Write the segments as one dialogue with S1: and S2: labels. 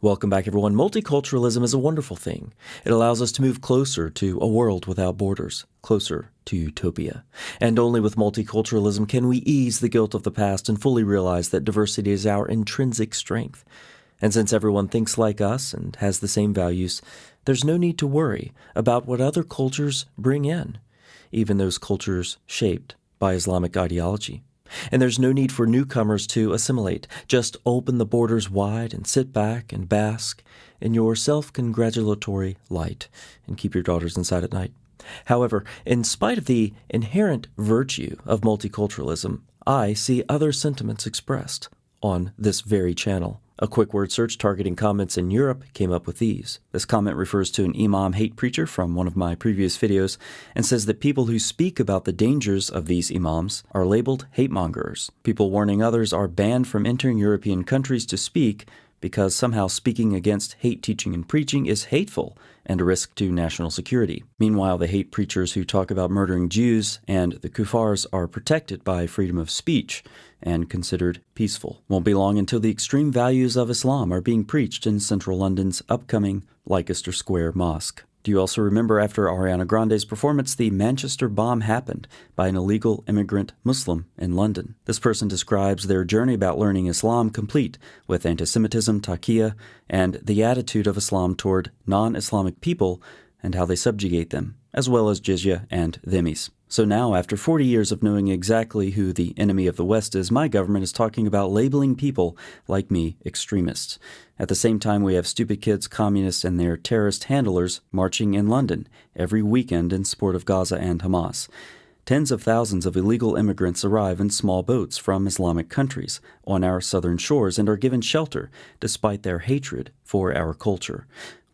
S1: Welcome back, everyone. Multiculturalism is a wonderful thing. It allows us to move closer to a world without borders, closer to utopia. And only with multiculturalism can we ease the guilt of the past and fully realize that diversity is our intrinsic strength. And since everyone thinks like us and has the same values, there's no need to worry about what other cultures bring in, even those cultures shaped by Islamic ideology. And there's no need for newcomers to assimilate. Just open the borders wide and sit back and bask in your self-congratulatory light and keep your daughters inside at night. However, in spite of the inherent virtue of multiculturalism, I see other sentiments expressed on this very channel. A quick word search targeting comments in Europe came up with these. This comment refers to an imam hate preacher from one of my previous videos and says that people who speak about the dangers of these imams are labeled hate mongers. People warning others are banned from entering European countries to speak because somehow speaking against hate teaching and preaching is hateful and a risk to national security. Meanwhile, the hate preachers who talk about murdering Jews and the kuffars are protected by freedom of speech and considered peaceful. Won't be long until the extreme values of Islam are being preached in central London's upcoming Leicester Square Mosque. Do you also remember after Ariana Grande's performance, the Manchester bomb happened by an illegal immigrant Muslim in London? This person describes their journey about learning Islam complete with anti-Semitism, taqiyya, and the attitude of Islam toward non-Islamic people and how they subjugate them, as well as jizya and dhimmis. So now, after 40 years of knowing exactly who the enemy of the West is, my government is talking about labeling people like me extremists. At the same time, we have stupid kids, communists, and their terrorist handlers marching in London every weekend in support of Gaza and Hamas. Tens of thousands of illegal immigrants arrive in small boats from Islamic countries on our southern shores and are given shelter despite their hatred for our culture.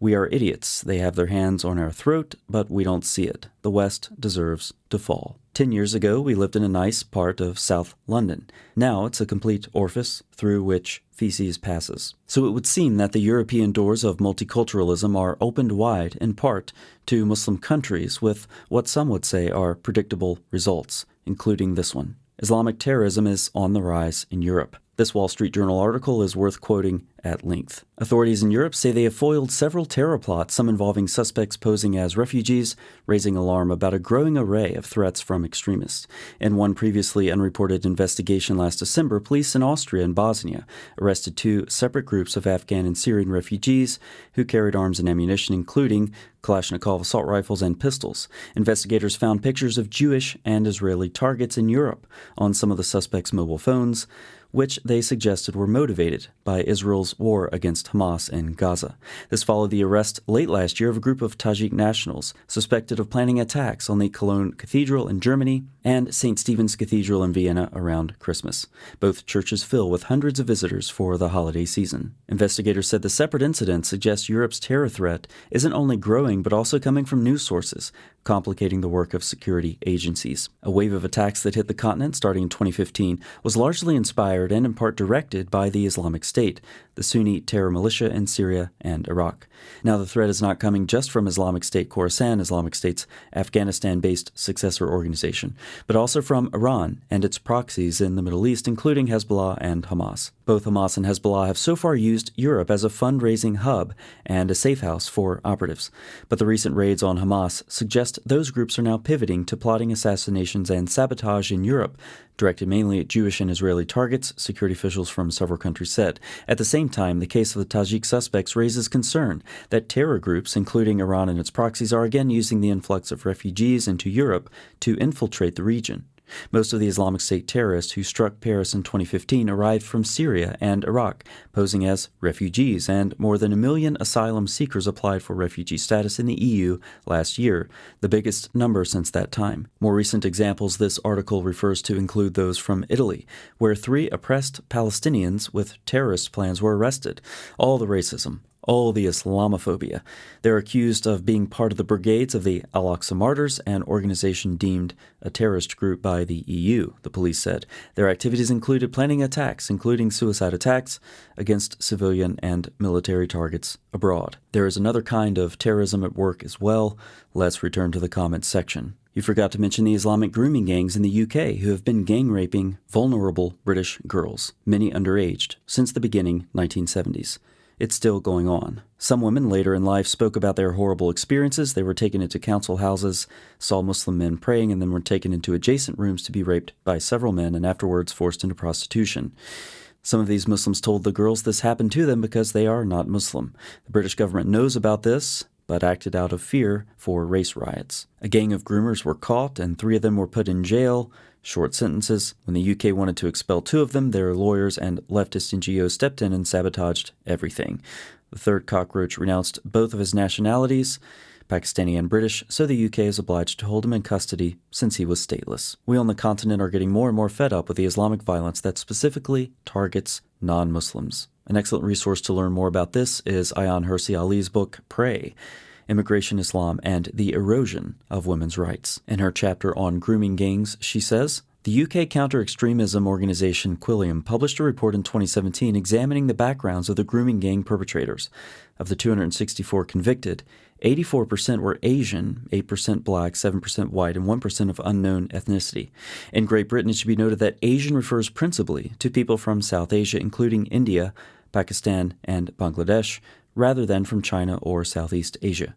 S1: We are idiots. They have their hands on our throat, but we don't see it. The West deserves to fall. 10 years ago, we lived in a nice part of South London. Now it's a complete orifice through which feces passes. So it would seem that the European doors of multiculturalism are opened wide, in part, to Muslim countries with what some would say are predictable results, including this one. Islamic terrorism is on the rise in Europe. This Wall Street Journal article is worth quoting at length. Authorities in Europe say they have foiled several terror plots, some involving suspects posing as refugees, raising alarm about a growing array of threats from extremists. In one previously unreported investigation last December, police in Austria and Bosnia arrested two separate groups of Afghan and Syrian refugees who carried arms and ammunition, including Kalashnikov assault rifles and pistols. Investigators found pictures of Jewish and Israeli targets in Europe on some of the suspects' mobile phones, which they suggested were motivated by Israel's war against Hamas in Gaza. This followed the arrest late last year of a group of Tajik nationals suspected of planning attacks on the Cologne Cathedral in Germany and St. Stephen's Cathedral in Vienna around Christmas. Both churches fill with hundreds of visitors for the holiday season. Investigators said the separate incidents suggest Europe's terror threat isn't only growing but also coming from news sources, complicating the work of security agencies. A wave of attacks that hit the continent starting in 2015 was largely inspired and in part directed by the Islamic State, the Sunni terror militia in Syria and Iraq. Now, the threat is not coming just from Islamic State Khorasan, Islamic State's Afghanistan-based successor organization, but also from Iran and its proxies in the Middle East, including Hezbollah and Hamas. Both Hamas and Hezbollah have so far used Europe as a fundraising hub and a safe house for operatives. But the recent raids on Hamas suggest those groups are now pivoting to plotting assassinations and sabotage in Europe, directed mainly at Jewish and Israeli targets, security officials from several countries said. At the same time, the case of the Tajik suspects raises concern that terror groups, including Iran and its proxies, are again using the influx of refugees into Europe to infiltrate the region. Most of the Islamic State terrorists who struck Paris in 2015 arrived from Syria and Iraq, posing as refugees, and more than 1 million asylum seekers applied for refugee status in the EU last year, the biggest number since that time. More recent examples this article refers to include those from Italy, where 3 oppressed Palestinians with terrorist plans were arrested. All the racism, all the Islamophobia. They're accused of being part of the Brigades of the Al-Aqsa Martyrs, an organization deemed a terrorist group by the EU, the police said. Their activities included planning attacks, including suicide attacks, against civilian and military targets abroad. There is another kind of terrorism at work as well. Let's return to the comments section. You forgot to mention the Islamic grooming gangs in the UK who have been gang raping vulnerable British girls, many underaged, since the beginning 1970s. it's still going on. Some women later in life spoke about their horrible experiences. They were taken into council houses, saw Muslim men praying, and then were taken into adjacent rooms to be raped by several men and afterwards forced into prostitution. Some of these Muslims told the girls this happened to them because they are not Muslim. The British government knows about this, but acted out of fear for race riots. A gang of groomers were caught, and 3 of them were put in jail. Short sentences. When the UK wanted to expel 2 of them, their lawyers and leftist NGOs stepped in and sabotaged everything. The third cockroach renounced both of his nationalities, Pakistani and British, so the UK is obliged to hold him in custody since he was stateless. We on the continent are getting more and more fed up with the Islamic violence that specifically targets non-Muslims. An excellent resource to learn more about this is Ayaan Hirsi Ali's book, Prey: Immigration, Islam, and the Erosion of Women's Rights. In her chapter on grooming gangs, she says, the UK counter-extremism organization Quilliam published a report in 2017 examining the backgrounds of the grooming gang perpetrators. Of the 264 convicted, 84% were Asian, 8% black, 7% white, and 1% of unknown ethnicity. In Great Britain, it should be noted that Asian refers principally to people from South Asia, including India, Pakistan, and Bangladesh, rather than from China or Southeast Asia.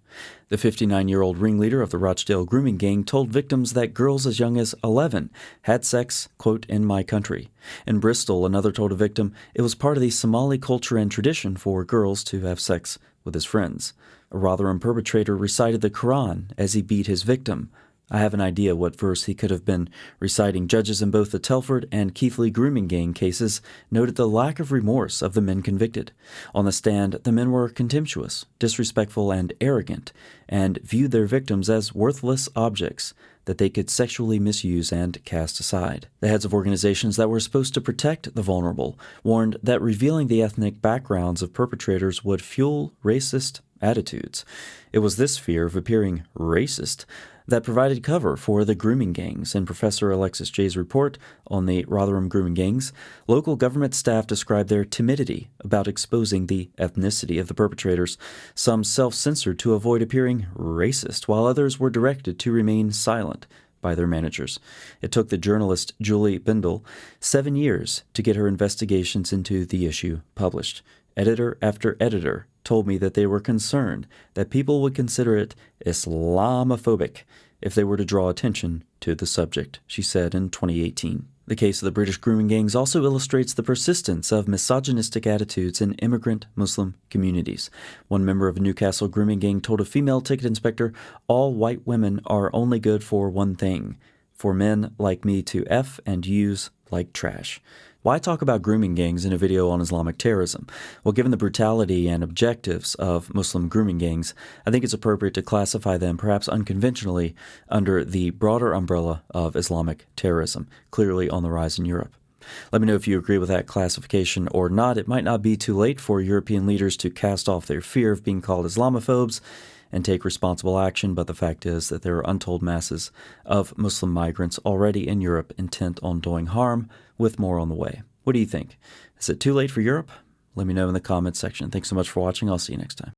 S1: The 59-year-old ringleader of the Rochdale grooming gang told victims that girls as young as 11 had sex, quote, in my country. In Bristol, another told a victim it was part of the Somali culture and tradition for girls to have sex with his friends. A Rotherham perpetrator recited the Quran as he beat his victim. I have an idea what verse he could have been reciting. Judges in both the Telford and Keighley grooming gang cases noted the lack of remorse of the men convicted. On the stand, the men were contemptuous, disrespectful, and arrogant, and viewed their victims as worthless objects that they could sexually misuse and cast aside. The heads of organizations that were supposed to protect the vulnerable warned that revealing the ethnic backgrounds of perpetrators would fuel racist attitudes. It was this fear of appearing racist that provided cover for the grooming gangs. In Professor Alexis Jay's report on the Rotherham grooming gangs, local government staff described their timidity about exposing the ethnicity of the perpetrators. Some self-censored to avoid appearing racist, while others were directed to remain silent by their managers. It took the journalist Julie Bindel 7 years to get her investigations into the issue published. Editor after editor told me that they were concerned that people would consider it Islamophobic if they were to draw attention to the subject, she said in 2018. The case of the British grooming gangs also illustrates the persistence of misogynistic attitudes in immigrant Muslim communities. One member of a Newcastle grooming gang told a female ticket inspector, all white women are only good for one thing, for men like me to F and use like trash. Why talk about grooming gangs in a video on Islamic terrorism? Well, given the brutality and objectives of Muslim grooming gangs, I think it's appropriate to classify them, perhaps unconventionally, under the broader umbrella of Islamic terrorism, clearly on the rise in Europe. Let me know if you agree with that classification or not. It might not be too late for European leaders to cast off their fear of being called Islamophobes and take responsible action, but the fact is that there are untold masses of Muslim migrants already in Europe intent on doing harm, with more on the way. What do you think? Is it too late for Europe? Let me know in the comments section. Thanks so much for watching. I'll see you next time.